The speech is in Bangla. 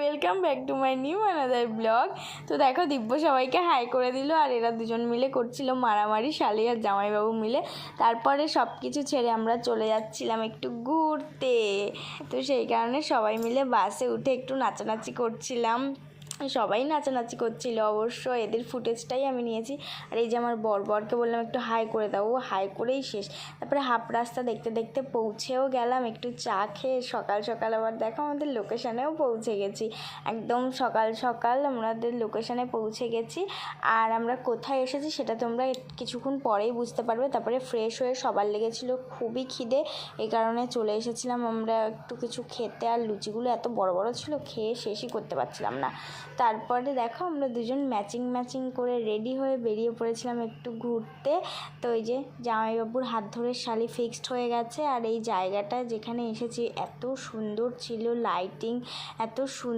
Welcome back to my new another blog. তো দেখো দিব্য সবাইকে হাই করে দিল, আর এরা দুজন মিলে করছিল মারামারি, শালি আর জামাইবাবু মিলে। তারপরে সব কিছু ছেড়ে আমরা চলে যাচ্ছিলাম একটু ঘুরতে। তো সেই কারণে সবাই মিলে বাসে উঠে একটু নাচানাচি করছিলাম। সবাই নাচানাচি করছিল অবশ্য, এদের ফুটেজটাই আমি নিয়েছি। আর এই যে আমার বরকে বললাম একটু হাই করে দাও, ও হাই করেই শেষ। তারপরে হাফ রাস্তা দেখতে দেখতে পৌঁছেও গেলাম, একটু চা খেয়ে সকাল সকাল আবার দেখো আমাদের লোকেশানেও পৌঁছে গেছি। একদম সকাল সকাল আমাদের লোকেশানে পৌঁছে গেছি। আর আমরা কোথায় এসেছি সেটা তোমরা কিছুক্ষণ পরেই বুঝতে পারবে। তারপরে ফ্রেশ হয়ে সবার লেগেছিলো খুবই খিদে, এই কারণে চলে এসেছিলাম আমরা একটু কিছু খেতে। আর লুচিগুলো এত বড় বড় ছিল, খেয়ে শেষই করতে পারছিলাম না। তারপরে দেখো আমরা দুজন ম্যাচিং করে রেডি হয়ে বেরিয়ে পড়েছিলাম একটু ঘুরতে। তো এই যে জামাইবাবুর হাত ধরে শালি ফিক্সড হয়ে গেছে। আর এই জায়গাটা যেখানে এসেছি এত সুন্দর ছিল, লাইটিং এত সুন্দর।